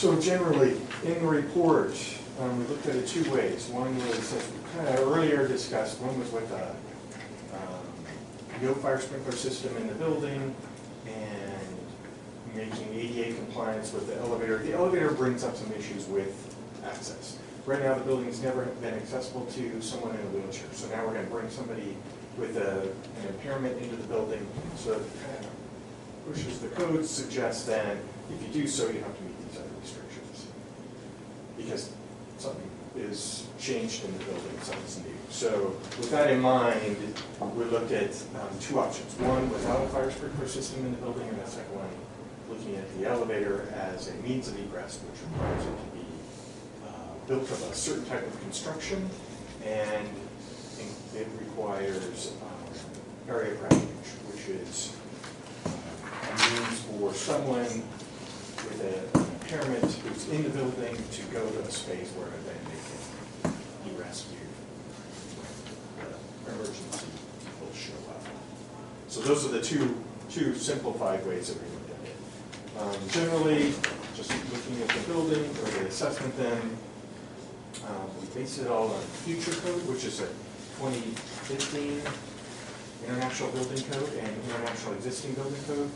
So generally, in the report, we looked at it two ways. One was, as we kind of earlier discussed, one was with a no fire sprinkler system in the building and making ADA compliance with the elevator. The elevator brings up some issues with access. Right now, the building's never been accessible to someone in a wheelchair. So now we're going to bring somebody with an impairment into the building. So it kind of pushes the code, suggests then, if you do so, you have to meet these other restrictions. Because something is changed in the building, something's new. So with that in mind, we looked at two options. One, without a fire sprinkler system in the building, and the second one, looking at the elevator as a means of egress, which requires it to be built of a certain type of construction, and it requires area of refuge, which is a means for someone with an impairment who's in the building to go to a space where then they can be rescued. The emergency people show up. So those are the two simplified ways that we looked at it. Generally, just looking at the building or the assessment then, we base it all on future code, which is a 2015 International Building Code and International Existing Building Code.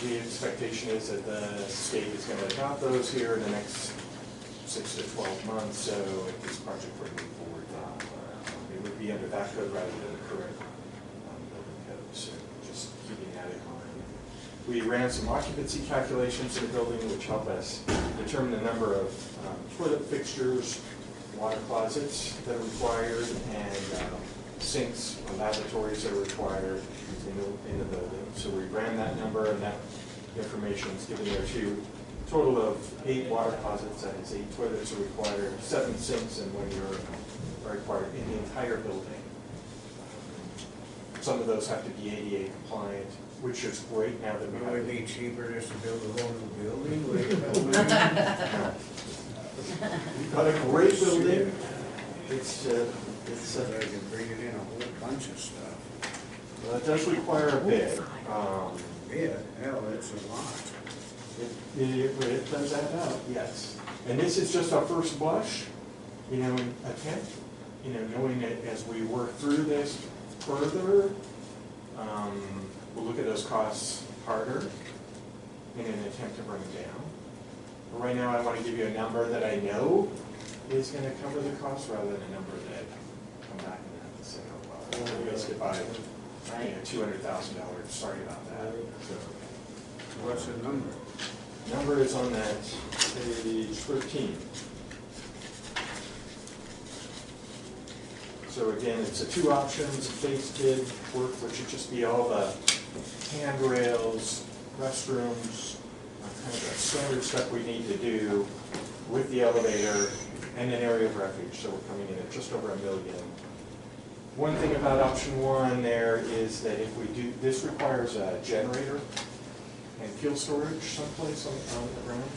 The expectation is that the state is going to adopt those here in the next 6 to 12 months. So if this project were to move forward, it would be under that code rather than the current building code. So just keeping that in mind. We ran some occupancy calculations in the building, which help us determine the number of toilet fixtures, water closets that are required, and sinks or lavatories that are required in the building. So we ran that number, and that information is given there too. Total of 8 water closets, that is 8 toilets are required, 7 sinks, and 1 urine are required in the entire building. Some of those have to be ADA compliant, which is great now that we have. Would it be cheaper just to build a whole new building? We've got a great building. It's So they can bring it in a whole bunch of stuff. well, it does require a bid. Yeah, hell, it's a lot. It does add up, yes. And this is just our first blush, attempt, knowing that as we work through this further, we'll look at those costs harder in an attempt to bring them down. But right now, I want to give you a number that I know is going to cover the cost rather than a number that come back and have to say, oh, well, you guys could buy $200,000. Sorry about that. So, What's the number? number is on that page 13. So again, it's a 2 options, base bid work, which would just be all the handrails, restrooms, kind of the standard stuff we need to do with the elevator and an area of refuge. So we're coming in at just over $1 million. One thing about option 1 there is that if we do, this requires a generator and fuel storage someplace on the ground.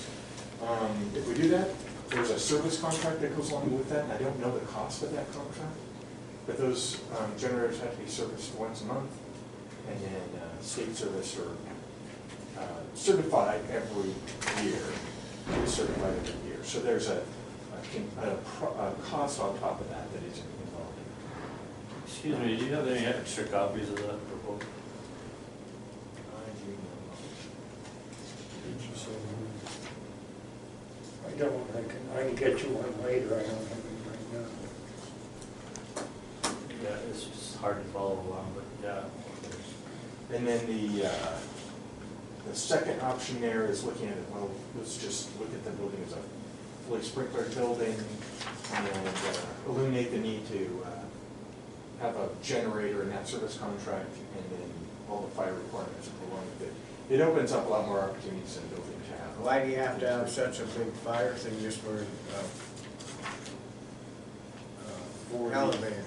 If we do that, there's a service contract that goes along with that, and I don't know the cost of that contract, but those generators have to be serviced once a month, and then state service or certified every year. Certified every year. So there's a cost on top of that that is involved. Excuse me, do you have any extra copies of that proposal? I don't, I can get you one later, I don't have it right now. Yeah, it's just hard to follow along, but yeah. And then the second option there is looking at it, well, let's just look at the building as a fully sprinklered building and eliminate the need to have a generator in that service contract and then all the fire requirements that go along with it. It opens up a lot more opportunities in the building to have. Why do you have to have such a big fire thing just for elevator?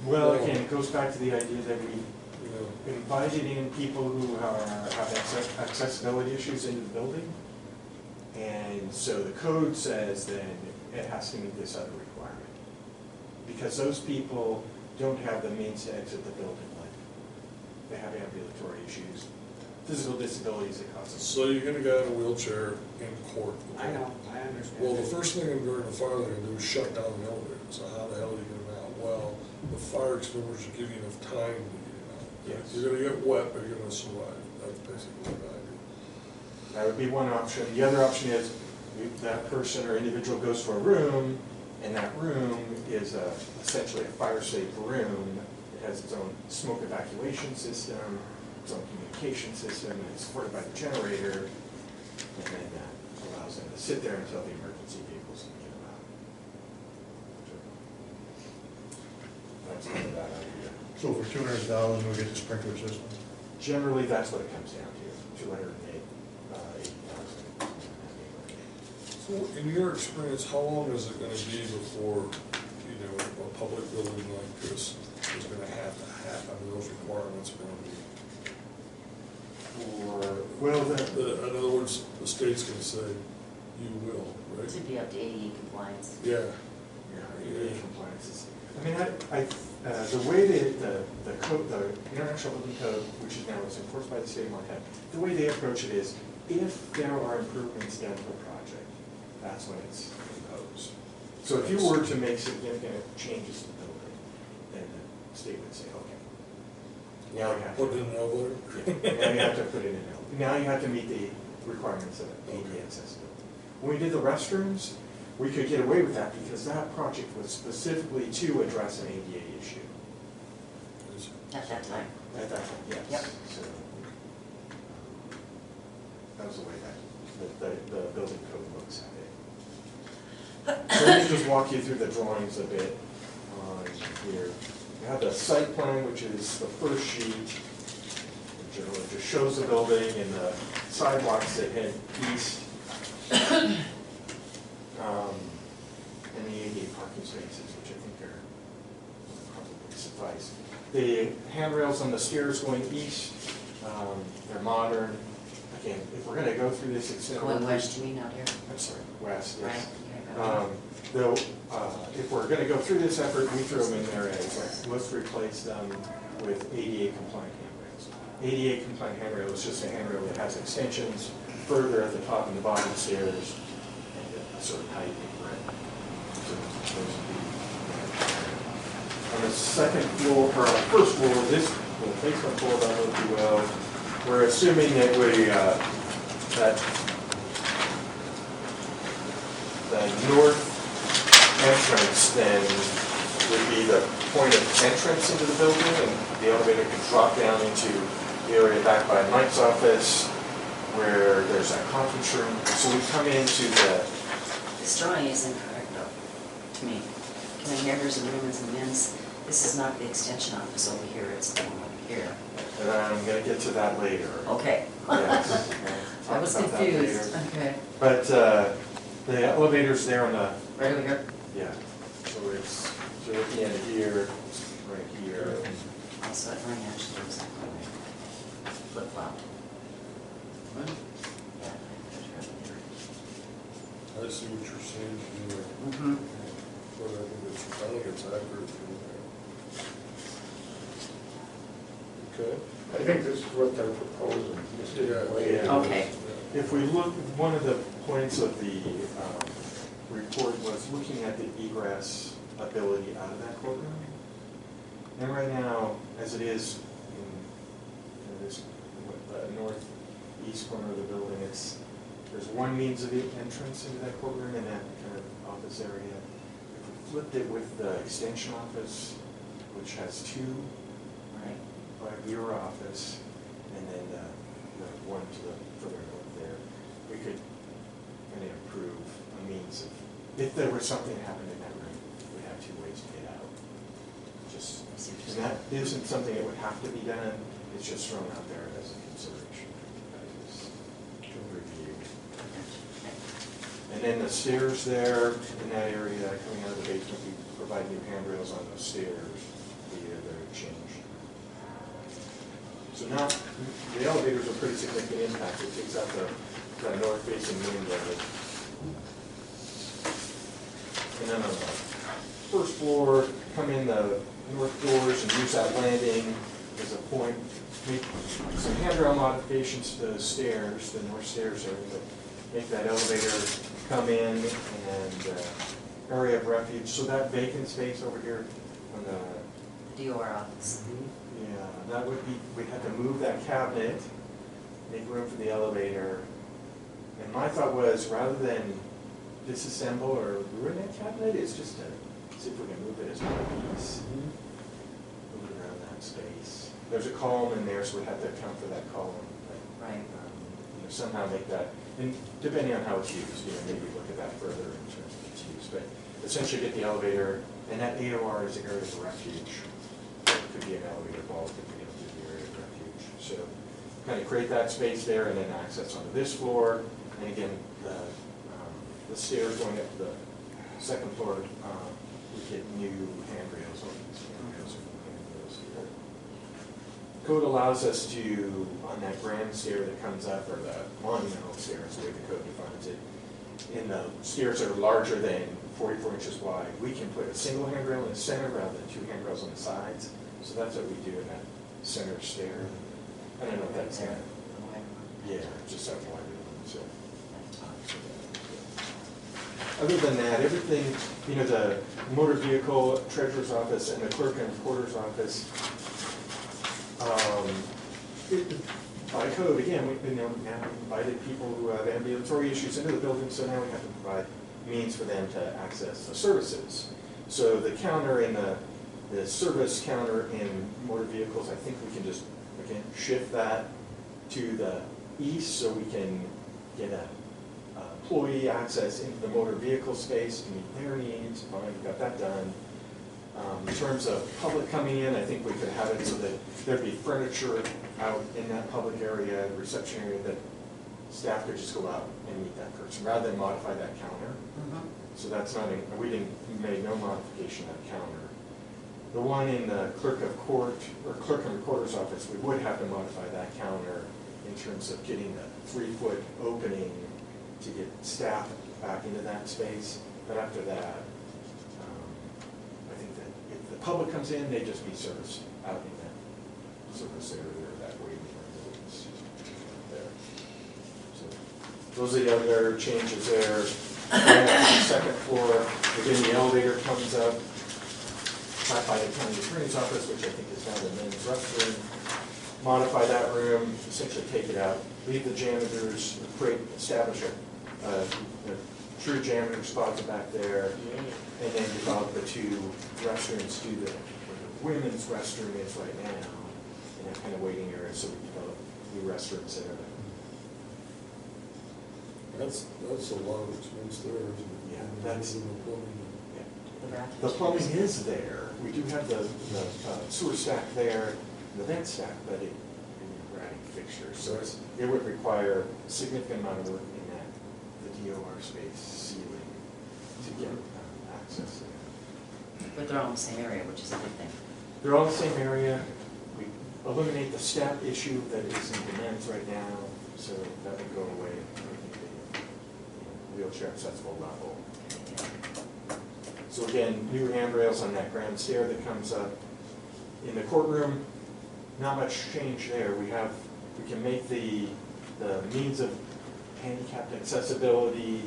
Well, again, it goes back to the idea that we invited in people who have accessibility issues into the building. And so the code says that it has to meet this other requirement. Because those people don't have the means to exit the building, like they have ambulatory issues, physical disabilities that cause them. So you get a guy in a wheelchair in court. I know, I understand. Well, the first thing during the fire they're gonna do is shut down the elevator. So how the hell do you get them out? Well, the fire extinguishers should give you enough time to get them out. Yes. You're gonna get wet, but you're gonna survive. That's basically what I do. That would be one option. The other option is that person or individual goes to a room, and that room is essentially a fire-safe room. It has its own smoke evacuation system, its own communication system, and it's supported by the generator, and then that allows them to sit there until the emergency vehicles can get them out. That's kind of that idea. So for $200,000, we'll get the sprinkler system? Generally, that's what it comes down to, 280,000. So in your experience, how long is it gonna be before, you know, a public building like this is gonna have to happen, those requirements are gonna be? In other words, the state's gonna say, you will, right? To be up to ADA compliance. Yeah. ADA compliance. I mean, the way the code, the International Building Code, which is now is enforced by the state of Montana, the way they approach it is, if there are improvements done to a project, that's when it's imposed. So if you were to make significant changes to the building, then the state would say, okay, now you have to. Put it in an elevator? Yeah, now you have to put it in an elevator. Now you have to meet the requirements of ADA accessibility. When we did the restrooms, we could get away with that because that project was specifically to address an ADA issue. At that time. At that time, yes. Yep. So, that was the way that the building code looks at it. So let me just walk you through the drawings a bit on here. We have the site plan, which is the first sheet. It generally just shows the building and the sidewalks that head east. And the ADA parking spaces, which I think are probably suffice. The handrails on the stairs going east, they're modern. Again, if we're gonna go through this extended. Going west, you mean out here? I'm sorry, west, Right. yes. Yeah, Though, if we're gonna go through this effort, we threw them in there as, let's replace them with ADA compliant handrails. ADA compliant handrail is just a handrail that has extensions further at the top and the bottom of the stairs, and a certain height and breadth. So those would be. On the second floor, or on the first floor, this little basement floor, if you will, we're assuming that that the north entrance then would be the point of entrance into the building, and the elevator could drop down into the area back by Mike's office, where there's that conference room. So we come into the. This drawing is incorrect though, to me. Can I hear there's a women's and men's? This is not the extension office over here, it's the one over here. And I'm gonna get to that later. Okay. Yes. I was Talk about that confused. later. Okay. But the elevator's there on the, Right over here? yeah, so it's, so at the end of here, it's right here. Also, it might actually exactly right. Flip flop. Yeah. I see what you're saying from there. Mm-hmm. But I think it's accurate from there. Okay? I think this is what they're proposing. This is the way it is. Okay. If we look, one of the points of the report was looking at the egress ability out of that courtroom. And right now, as it is in this northeast corner of the building, there's one means of entrance into that courtroom in that kind of office area. If we flipped it with the extension office, which has two, Right. by bureau office, and then the one to the further north there, we could kind of improve a means of, if there was something that happened in that room, we'd have two ways to get out. Just, and that isn't something that would have to be done, it's just thrown out there as a consideration. To review. And then the stairs there, in that area, coming out of the basement, we provide new handrails on those stairs, they're changed. So now, the elevators are pretty significant impact. It takes out the north facing window. And then on the first floor, come in the north doors and use that landing as a point, make some handrail modifications to the stairs, the north stairs area, but make that elevator come in and area of refuge. So that vacant space over here on the, DOR office. yeah, that would be, we'd have to move that cabinet, make room for the elevator. And my thought was, rather than disassemble or ruin that cabinet, is just to see if we can move it as one piece. Move it around that space. There's a column in there, so we'd have to account for that column. But, Right. you know, somehow make that, and depending on how it's used, you know, maybe look at that further in terms of its use. But essentially get the elevator, and that AOR is the area of refuge. It could be an elevator vault, it could be the area of refuge. So kind of create that space there and then access onto this floor. And again, the stairs going up to the second floor, we get new handrails on these handrails. Here. Code allows us to, on that grand stair that comes up, or the monumental stair is the way the code defines it, in the stairs that are larger than 44 inches wide, we can put a single handrail in the center rather than two handrails on the sides. So that's what we do in that center stair. I don't know if that's There. yeah, just that wide. So. Other than that, everything, you know, the motor vehicle treasurer's office and the clerk and recorder's office, by code, again, we've been, now invited people who have ambulatory issues into the building, so now we have to provide means for them to access the services. So the counter in the service counter in motor vehicles, I think we can just, again, shift that to the east so we can get a employee access into the motor vehicle space to meet their needs. Fine, we got that done. In terms of public coming in, I think we could have it so that there'd be furniture out in that public area, reception area, that staff could just go out and meet that person, rather than modify that counter. So that's not, we made no modification of that counter. The one in the clerk of court, or clerk and recorder's office, we would have to modify that counter in terms of getting the 3-foot opening to get staff back into that space. But after that, I think that if the public comes in, they just be serviced out in that service area or that waiting room that's there. So those are the other changes there. Going up to the second floor, again, the elevator comes up, not by the county attorney's office, which I think is now the men's restroom. Modify that room, essentially take it out, leave the janitors, establish a true janitor spots back there, and then develop the two restrooms to the women's restroom is right now, and that kind of waiting area, so we develop new restrooms there. That's a lot of expense there, isn't it? Yeah, that's- In the plumbing. The plumbing is there. We do have the sewer stack there, the vent stack, but it we're adding fixtures. So it would require a significant amount of work in that, the DOR space ceiling to get access there. But they're all in the same area, which is a good thing. They're all in the same area. We eliminate the step issue that is in the men's right now, so that would go away. Wheelchair accessible level. So again, new handrails on that grand stair that comes up. In the courtroom, not much change there. We can make the means of handicapped accessibility,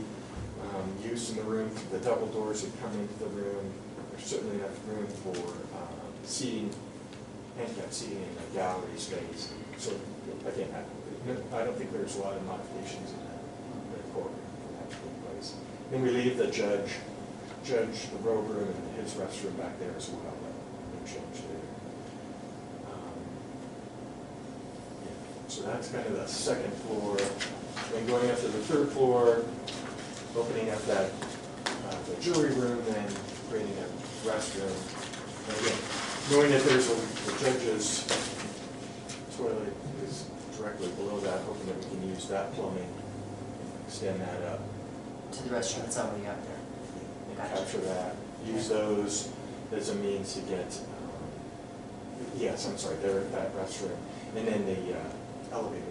use in the room, the double doors that come into the room. There's certainly enough room for seating, handicapped seating in the gallery space. So again, I don't think there's a lot of modifications in the courtroom for that to take place. Then we leave the judge, the robe room, and his restroom back there as well. No change there. So that's kind of the second floor. Then going up to the third floor, opening up that the jury room, then creating a restroom. And again, knowing that there's the judge's toilet is directly below that, hoping that we can use that plumbing, extend that up. To the restroom that's already out there. And Gotcha. capture that, use those as a means to get, yes, I'm sorry, there, that restroom. And then the elevator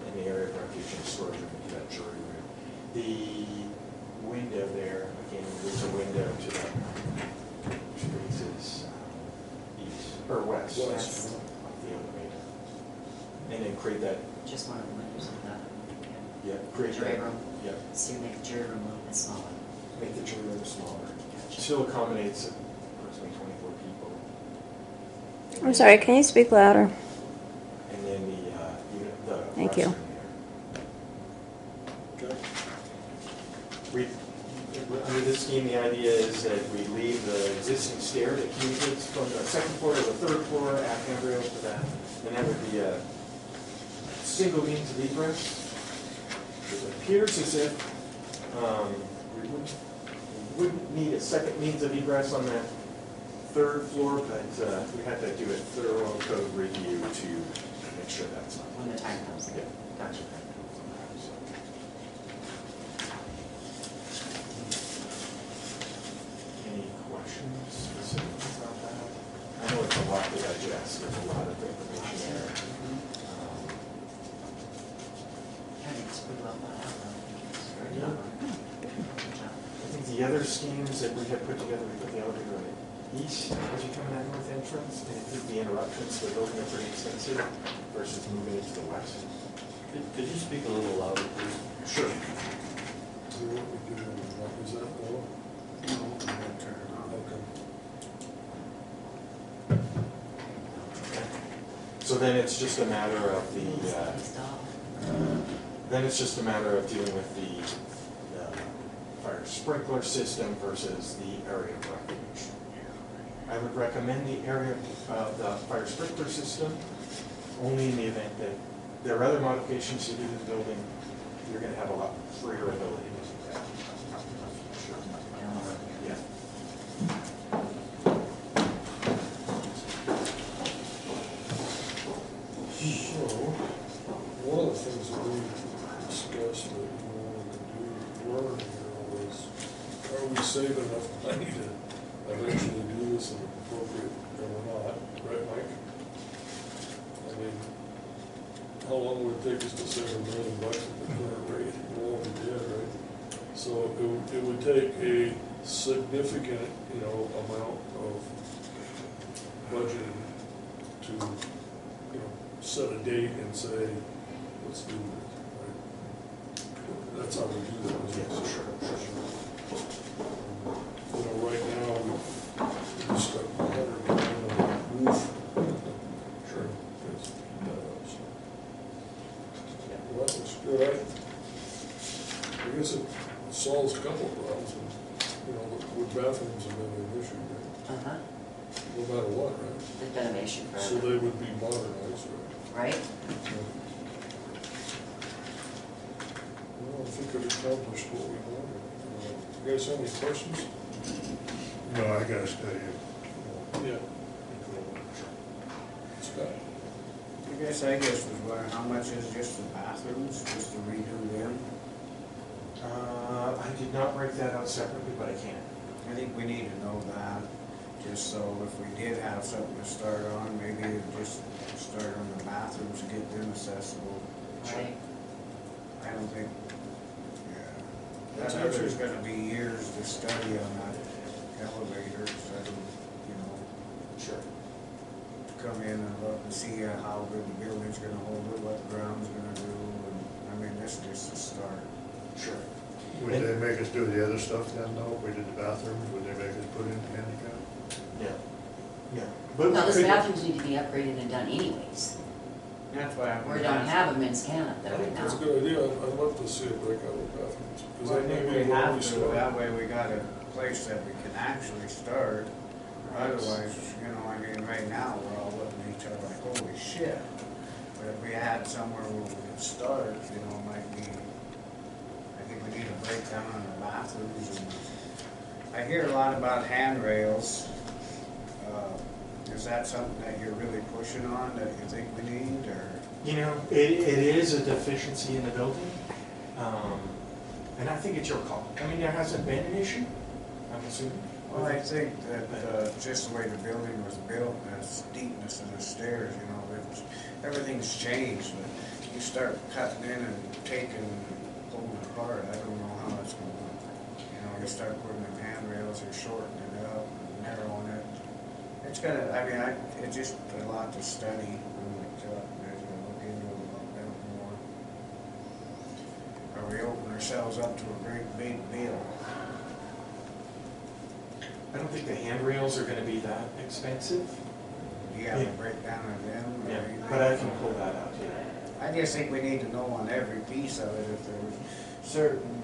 in the area of refuge and storage room into that jury room. The window there, again, there's a window to that, which faces east. or west. West. That's off the elevator. And then create that, Just one of the windows of that. yeah, create Jury that. room. Yeah, So you make the jury room a little bit smaller. make the jury room smaller. Gotcha. Still accommodates approximately 24 people. I'm sorry, can you speak louder? And then the Thank you. restroom there. Okay. Under this scheme, the idea is that we leave the existing stair that communicates from the second floor to the third floor, add handrails to that, and that would be a single means of egress. It appears as if we wouldn't need a second means of egress on that third floor, but we had to do a thorough code review to make sure that's not. When the time comes. Yeah. Gotcha. Any questions specific about that? I know it's a lot to digest, there's a lot of information there. I think it's pretty well thought out, though. Very Yeah. good job. I think the other schemes that we had put together, we put the elevator on the east, as you come in that north entrance, and I think the interruptions to the building are pretty extensive versus moving it to the west. Could you speak a little louder, please? Sure. Do you want me to do that? Is that all? No, I'm gonna turn it on. Okay. So then it's just a matter of Nice the, dog. then it's just a matter of dealing with the fire sprinkler system versus the area of refuge. I would recommend the area of the fire sprinkler system only in the event that there are other modifications to do to the building. You're gonna have a lot freer ability to do that. Yeah. So, one of the things that we discussed that we wanted to do, learn here was, are we saving enough money to eventually do this in appropriate or not, right, Mike? I mean, how long would it take us to save $1 million at the current rate? Well, we did, right? So it would take a significant, amount of budgeting to, set a date and say, let's do this, right? That's how we do that. Yeah, sure. Right now, we stuck $100 million on the roof. Sure. That's that also. Well, that looks good. I guess it solves a couple of problems. Wood bathrooms have been an issue, right? Uh-huh. No matter what, right? It's been an issue So forever, they would be modernized, right? right? Well, I think it accomplished what we wanted. You guys have any questions? No, I gotta study it. Yeah. Scott? I guess was wondering how much is just the bathrooms, just to redo them? I did not break that out separately, but I can. I think we need to know that, just so if we did have something to start on, maybe just start on the bathrooms, get them accessible. Right. I don't think, yeah. That's I know there's actually- gonna be years to study on that elevator, so, Sure. come in and look and see how good the building's gonna hold it, what the ground's gonna do, and, I mean, this is just a start. Sure. Would they make us do the other stuff then, though? If we did the bathrooms, would they make us put in handicap? Yeah. Yeah. But No, those could- bathrooms need to be upgraded and done anyways. That's why I'm. We don't have them in Scan up I there right think that's a now. good idea. I'd love to see a breakout of bathrooms. 'Cause Well, I that may think be we where have to, start. that way we got a place that we can actually start. Otherwise, I mean, right now, we're all looking at each other like, holy shit. But if we had somewhere where we could start, it might be, I think we need a breakdown on the bathrooms. And I hear a lot about handrails. Is that something that you're really pushing on, that you think we need, or? It is a deficiency in the building, and I think it's your call. I mean, there hasn't been an issue, I'm assuming. Well, I think that just the way the building was built, the steepness of the stairs, everything's changed. But you start cutting in and taking, pulling apart, I don't know how it's going to look. You start putting in handrails, you're shortening it up, and narrowing it. It's gonna, I mean, it's just a lot to study on the truck, there's gonna look into it a little bit more. Or we open ourselves up to a great big bill. I don't think the handrails are gonna be that expensive. Do you have a breakdown of them? or Yeah, anything? but I can pull that out, yeah. I just think we need to know on every piece of it, if there's certain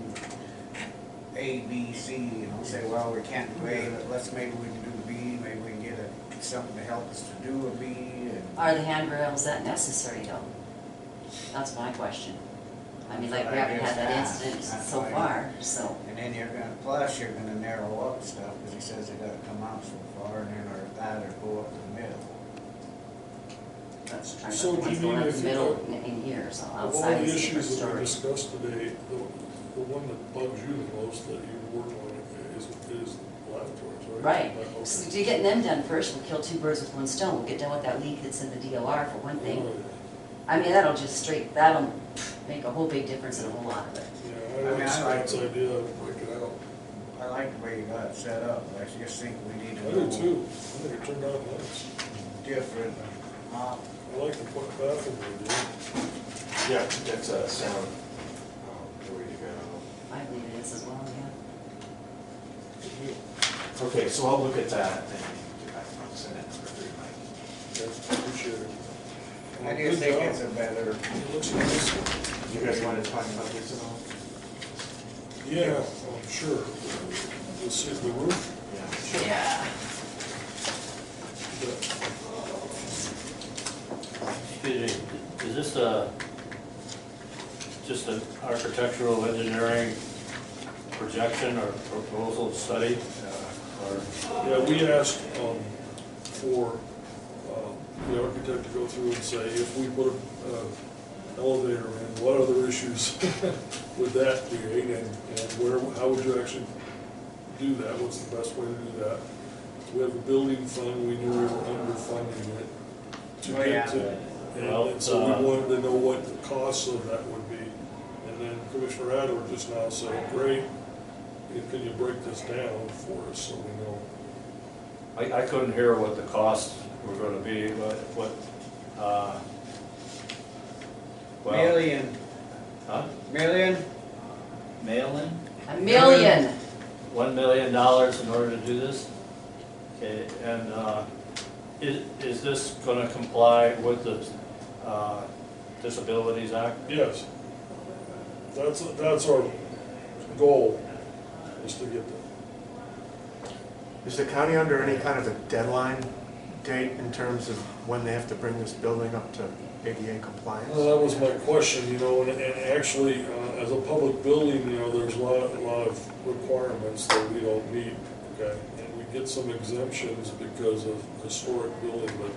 A, B, C, you know, say, well, we can't do A, but maybe we can do B, maybe we can get something to help us to do a B, and. Are the handrails that necessary though? That's my question. I mean, like, we haven't had that incident so far, so. And then you're gonna narrow up stuff, because he says they gotta come out so far, and then or that, or go up the middle. That's trying So to, do you what's going mean up if the you middle got- in here, so Of all outside the is a different issues that we story. discussed today, the one that bugs you the most that you work on is the lavatories, right? Right, Okay. so you're getting them done first, we'll kill two birds with one stone, we'll get done with that leak that's in the DOR for one thing. Right. I mean, that'll make a whole big difference in a whole lot of it. Yeah, I I mean, like I like Scott's idea of break it out. I like the way you got it set up, I just think we need I to do know too. I think it turned out nice. different. I like the bathroom idea. Yeah, that's a sound, where you go. I believe it is as well, yeah. Okay, so I'll look at that and get back on, send it for free, Mike. Yes, appreciate it. I Good just think job. it's a better, It looks nice. You guys want to talk about this at all? Yeah, I'm sure. Let's see the roof. Yeah. Yeah. Excuse me, is this just an architectural engineering projection or proposal study? Or Yeah, we asked for the architect to go through and say, if we put an elevator in, what other issues would that create, and how would you actually do that? What's the best way to do that? We have a building fund, we knew we were underfunding it to Oh, yeah. get to, Well, and so we wanted to know what the costs of that would be. And then Commissioner Adler just now said, great, can you break this down for us so we know? I couldn't hear what the costs were gonna be, but well, million, huh? million? Mail-in? $1 million. $1 million in order to do this? Okay, and is this gonna comply with the Disabilities Act? Yes. That's our goal, is to get that. Is the county under any kind of a deadline date in terms of when they have to bring this building up to ADA compliance? Well, that was my question, you know, and actually, as a public building, you know, there's a lot of requirements that we don't meet, okay? And we get some exemptions because of historic building, but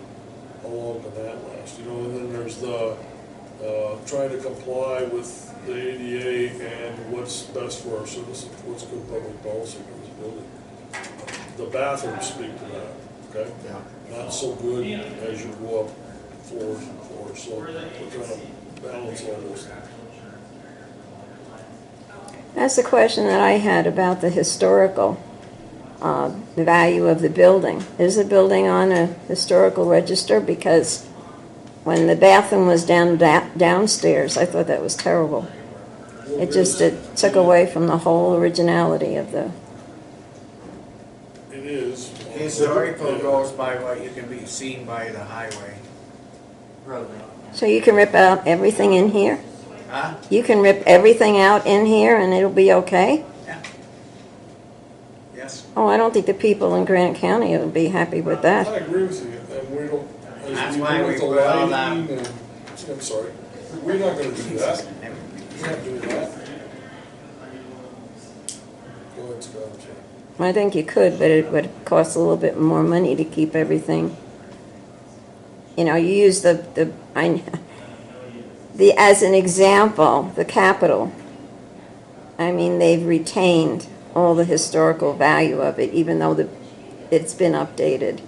how long can that last, you know? And then there's the, trying to comply with the ADA and what's best for our citizens, what's good public policy for this building. The bathrooms speak to that, okay? Yeah. Not so good as you go up floors and floors, so we're trying to balance all those things. That's the question that I had about the historical, the value of the building. Is the building on a historical register? Because when the bathroom was downstairs, I thought that was terrible. It took away from the whole originality of the. It is. Historical goes by what you can be seen by the highway. Roadway. So you can rip out everything in here? Huh? You can rip everything out in here and it'll be okay? Yeah. Yes. Oh, I don't think the people in Granite County will be happy with that. I agree with you, and we don't. as That's we why do we with the put all lighting that- and- I'm sorry, we're not gonna do that. We're not doing that. Go ahead, Scott, I'm sorry. I think you could, but it would cost a little bit more money to keep everything. You know, you use as an example, the Capitol. I mean, they've retained all the historical value of it, even though it's been updated.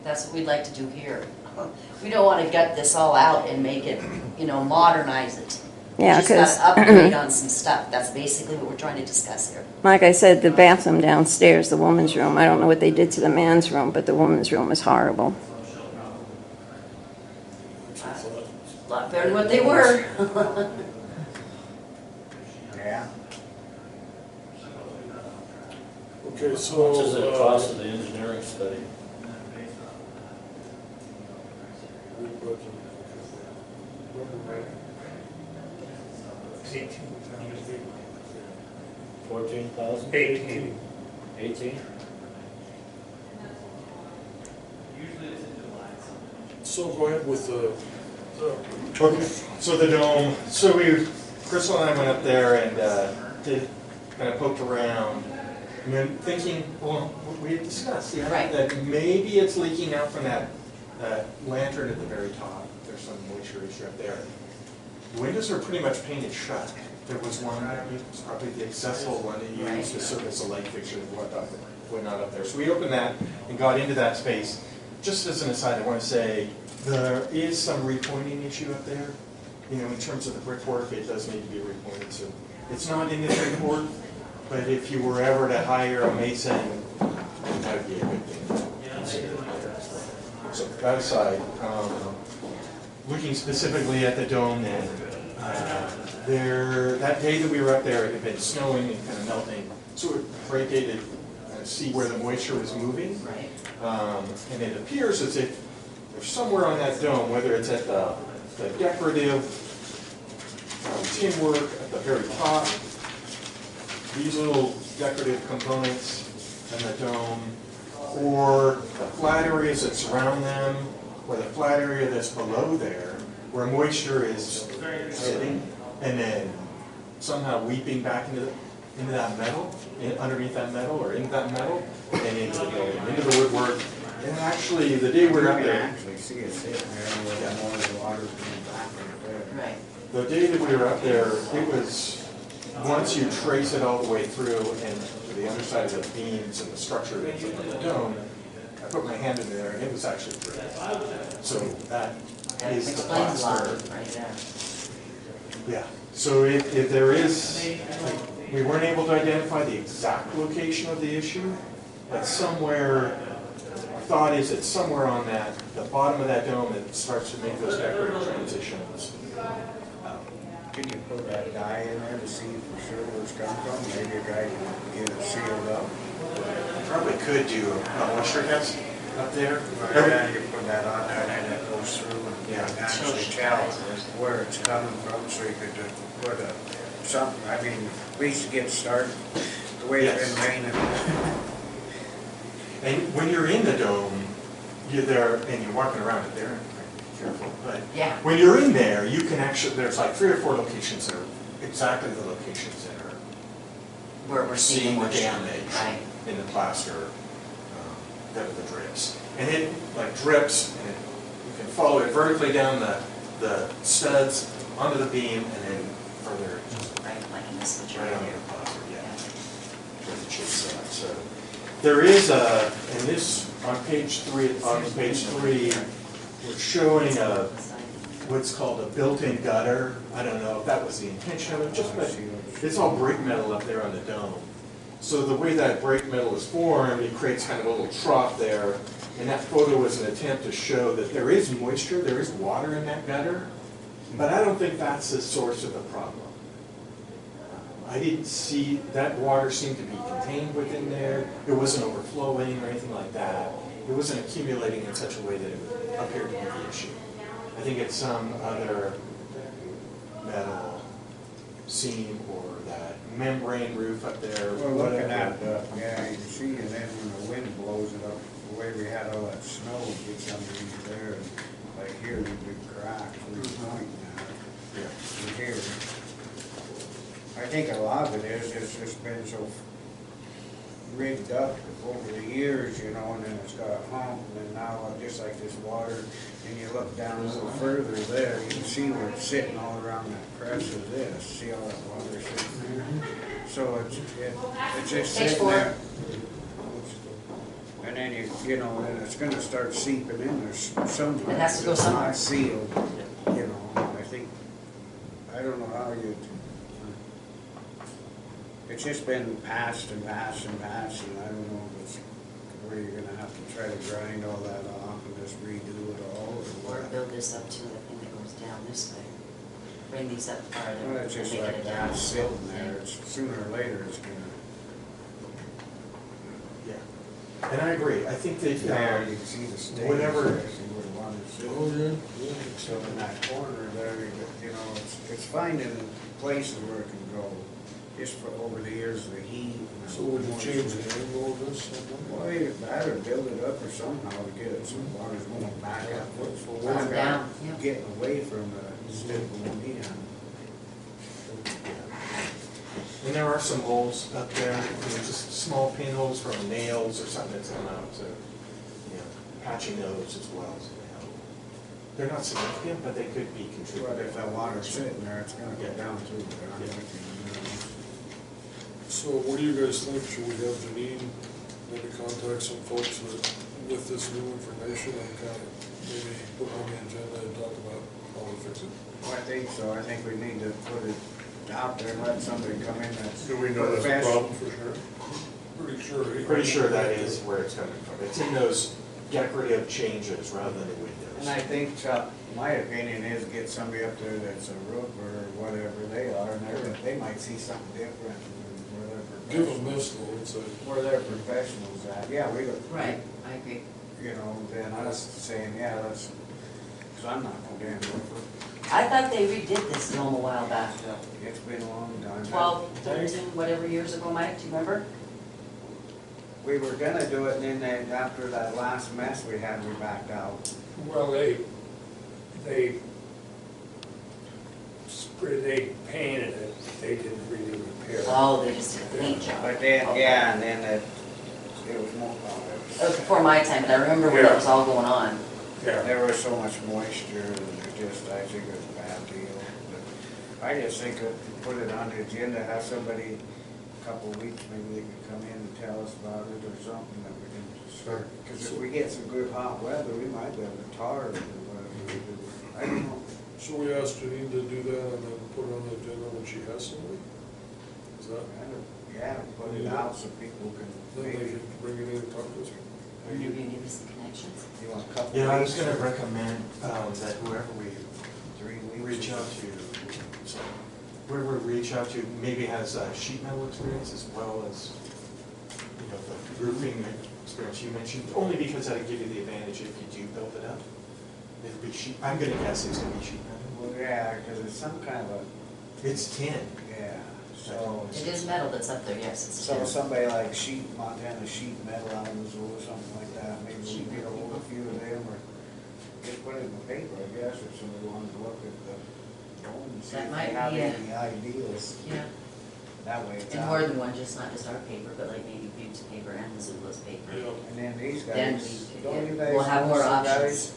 That's what we'd like to do here. We don't want to gut this all out and make it, modernize it. Yeah, Just gotta 'cause- upgrade on some stuff, that's basically what we're trying to discuss here. Like I said, the bathroom downstairs, the woman's room, I don't know what they did to the man's room, but the woman's room is horrible. A lot better than what they were. Yeah. Okay, so. How much is it cost of the engineering study? $14,000? 18. 18? So go ahead with the, Okay, so the dome, Crystal and I went up there and did, kind of poked around, and then thinking, well, what we had discussed, yeah, Right. that maybe it's leaking out from that lantern at the very top. There's some moisture issue up there. The windows are pretty much painted shut. There was one, it was probably the accessible one that you used to serve as a light fixture and whatnot up there. So we opened that and got into that space. Just as an aside, I want to say, there is some repointing issue up there. You know, in terms of the brickwork, it does need to be repointed. So it's not in this report, but if you were ever to hire a mason, that would be a good thing to consider there as well. So that aside, looking specifically at the dome then, that day that we were up there, it had been snowing and kind of melting, so it was a great day to see where the moisture was moving. Right. And it appears as if there's somewhere on that dome, whether it's at the decorative tin work at the very top, these little decorative components in the dome, or the flat areas that surround them, or the flat area that's below there, where moisture is sitting, and then somehow weeping back into that metal, underneath that metal, or into that metal, and into the building, into the woodwork. And actually, the day we were up You can there, actually see it sitting there with more of the water coming back into there. Right. the day that we were up there, it was, once you trace it all the way through and to the underside of the beams and the structure of the dome, I put my hand in there and it was actually pretty. So that That is the explains a lot plaster. right there. Yeah, so if there is, like, we weren't able to identify the exact location of the issue, but somewhere, our thought is it's somewhere on the bottom of that dome that starts to make those decorative transitions. Can you put that dye in there to see for sure where it's come from? Maybe a guy can get it sealed up. Probably could do a moisture test up there. Or then you put that on there and then it goes through and you Yeah. can actually tell where it's coming from, so you could just put something, I mean, at least get started, the way it's been raining. And when you're in the dome, you're there and you're walking around it there, careful, but Yeah. when you're in there, you can actually, there's like 3 or 4 locations that are exactly the locations that are Where we're seeing the moisture. damage Right. in the plaster, that are the drips. And it like drips, and you can follow it vertically down the studs onto the beam, and then further Right, like in this right material onto here. the plaster, yeah. With the chips set. So there is and this, on page 3, we're showing what's called a built-in gutter. I don't know if that was the intention of it, just but it's all brake metal up there on the dome. So the way that brake metal is formed, it creates kind of a little trough there. And that photo was an attempt to show that there is moisture, there is water in that gutter, but I don't think that's the source of the problem. I didn't see, that water seemed to be contained within there. It wasn't overflowing or anything like that. It wasn't accumulating in such a way that it appeared to be the issue. I think it's some other metal seam or that membrane roof up there. Well, looking whatever. at, yeah, you can see, and then when the wind blows it up, the way we had all that snow gets underneath there, and like here, the big crack, we're pointing at it, Yeah. from here. I think a lot of it is, it's just been so rigged up over the years, you know, and then it's got a hump, and then now, just like this water, and you look down a little further there, you can see where it's sitting all around that crest of this, see all that water sitting there? So it's just Page sitting 4. there. And then you know, then it's gonna start seeping in there somewhere. It has to go It's not somewhere. sealed, you know, I I don't know how you, it's just been passed and passed and passed, and I don't know if it's where you're gonna have to try to grind all that off and just redo it all, or Or what. build this up to the thing that goes down this way. Bring these up farther. Well, it's and just make it like a down that slope sitting there, thing. it's, sooner or later, it's gonna, Yeah. And I agree, I think that, there, you can see the stage, whatever- see where the water's sitting. Oh, yeah. So in that corner there, you know, it's finding places where it can go, just for over the years, the heat. and So would you moisture. change the angle of this somehow? Well, you better build it up or somehow to get it, so the water's going back up. Down, down, yeah. Getting away from the stick going in. and there are some holes up there, you know, just small pinholes from nails or something that's come out, so, you know, patching those as well, so they help. They're not significant, but they could be But contributing. if that water's sitting there, it's gonna go Yeah. down through there. I'm Yeah. with you, So what do you guys think? Should we have Janine maybe contact some folks with this new information and kind of maybe put on the agenda and talk about how to fix it? Well, I think so, I think we need to put it out there, let somebody come in that's. Do we know that's a professional. problem for sure? Pretty sure. Pretty sure that is where it's coming from. It's in those decorative changes rather than the windows. And I think, Chuck, my opinion is get somebody up there that's a roofer or whatever they are, and they might see something different than where they're Give them professionals. this though and say, Where they're professionals at, yeah, we, Right, I agree. you know, then us saying, yeah, let's, cause I'm not no damn roofer. I thought they redid this dome a while back, It's been a long time. 12, 13, whatever years ago, Mike, do you remember? We were gonna do it, and then after that last mess we had, we backed out. Well, they painted it, they didn't really repair it. Oh, they just did a paint job. But then, Okay. yeah, and then it was more, That was before my time, but I remember when it was all going on. Yeah. there was so much moisture, and it just, I think it was a bad deal. But I just think if we put it on the agenda, have somebody, a couple of weeks, maybe they could come in and tell us about it or something that we can start. Because if we get some good hot weather, we might be able to tar it or whatever we do. I don't know. so we asked Janine to do that and then put it on the agenda when she has somebody? Is that, Yeah, put it out so people can then they maybe, can bring it in and talk to us? Are you gonna give us the connections? you want a couple Yeah, I was weeks gonna or recommend that whoever we 3 weeks? reach out to, so, whoever we reach out to maybe has sheet metal experience as well as, you know, the roofing experience you mentioned, only because that'll give you the advantage if you do build it up. It'll be sheet, I'm gonna guess it's gonna be sheet metal. Well, yeah, because it's some kind of a, It's tin. yeah, so. It is metal that's up there, yes, it's So tin. somebody like Montana sheet metal out of Missoula, something like that, maybe we get a hold of a few of them, or just put it in the paper, I guess, if somebody wanted to look at the dome and see That if might they have be any ideas. Yeah, That way it's and more out. than one, just not just our paper, but like maybe Butte's paper and Missoula's paper. And then these Then guys, we don't you could- guys we'll have know more some options. guys?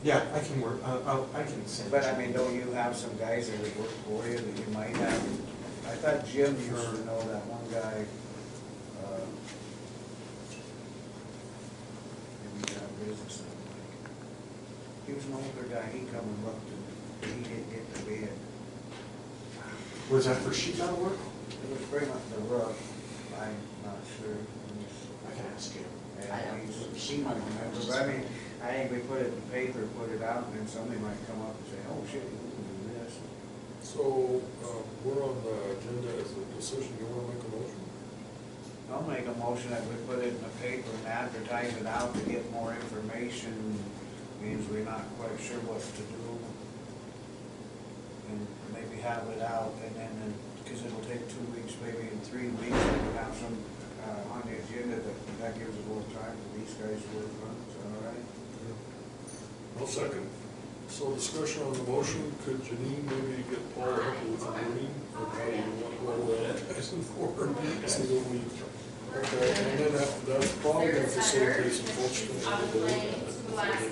Yeah, I can work, I can send. But I mean, don't you have some guys that would work for you that you might have? I thought Jim used to know that one guy, maybe he got a business in like. He was an older guy, he come and looked and he didn't get the bid. Was that for sheet metal work? It was pretty much the roof, I'm not sure. I can ask you. I don't He's- know. She might remember, but I mean, I think we put it in the paper, put it out, and then somebody might come up and say, oh shit, you can do this. So, we're on the agenda as a decision, you wanna make a motion? I'll make a motion that we put it in the paper and advertise it out to get more information, means we're not quite sure what to do. And maybe have it out, and then, because it'll take 2 weeks, maybe in 3 weeks, we'll have some, on the agenda, that gives us more time for these guys to work on, is that all right? No second. So discussion on the motion, could Janine maybe get Paul up with a wording of how you want, what we're advertising for? So that we, okay, and then after that, probably gonna facilitate some folks coming in to look at it.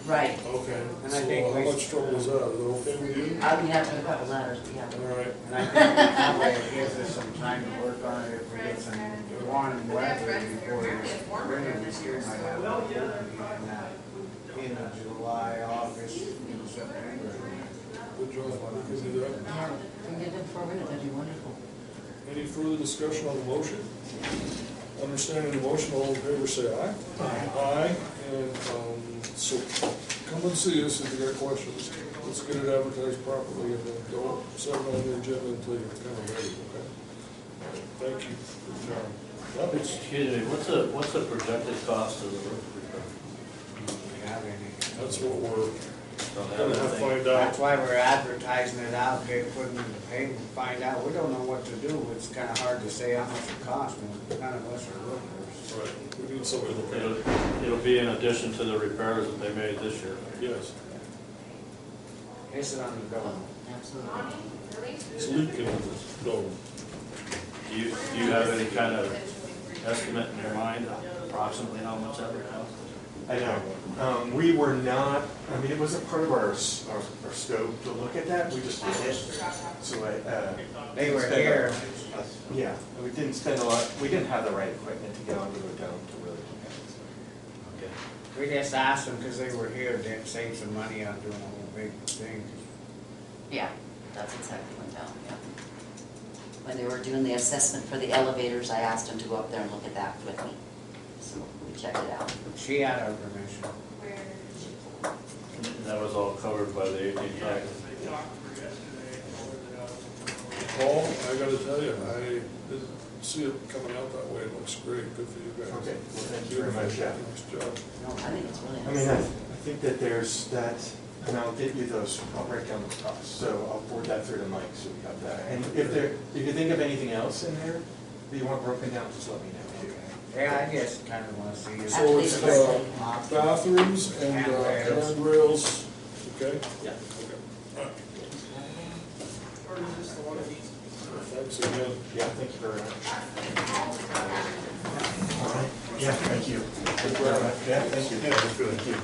Right, Okay, And so I think how we- much trouble is that? Is that okay with you? I mean, after a couple letters, but yeah. All right. And I think that way it gives us some time to work on it, if we get some warm weather before it's winter, we still might have a in July, August, September. Good job, we can do that. Yeah, if we can get it forwarded, that'd be wonderful. Any further discussion on the motion? Understanding the motion, all in favor say aye. Aye, and, so come and see us if you got questions. Let's get it advertised properly and then don't set it on the agenda until you're kind of ready, okay? All right, thank you. Good job. That was- Excuse me, what's the projected cost of the roof repair? We have any. That's what we're Don't have gonna have to anything. find That's out. why we're advertising it out, okay, putting it in the paper, find out, we don't know what to do, it's kinda hard to say how much it costs, and none of us are roofers. Right, we need somebody to look at it. It'll be in addition to the repairs that they made this year. Yes, It's on the bill. Absolutely. it's leaking, no. Do you have any kind of estimate in your mind, approximately how much that would cost? I know. We were not, I mean, it wasn't part of our scope to look at that, we just did it. So They were spend here. yeah, we didn't spend a lot, we didn't have the right equipment to get onto the dome to really look at it. Okay. We just asked them, cause they were here, they'd save some money on doing a whole big thing. Yeah, that's exactly what went down, yeah. When they were doing the assessment for the elevators, I asked them to go up there and look at that with me. So we checked it out. She had our permission. And that was all covered by the 18,000. Paul, I gotta tell you, I didn't see it coming out that way, it looks great, good for you guys. Okay, well, thank you very much, yeah. Nice job. No, I think it's really I nice. mean, I think that there's that, and I'll get you those, I'll break down those costs, so I'll forward that through to Mike, so we got that. And if you think of anything else in there that you want broken down, just let me know too. Yeah, I just kinda wanna see it. So it's bathrooms and Handrails. handrails, okay? Yeah. Okay. All right. Thanks again. Yeah, thank you very much. All right, yeah, thank you. Yeah, thank you. Thank you.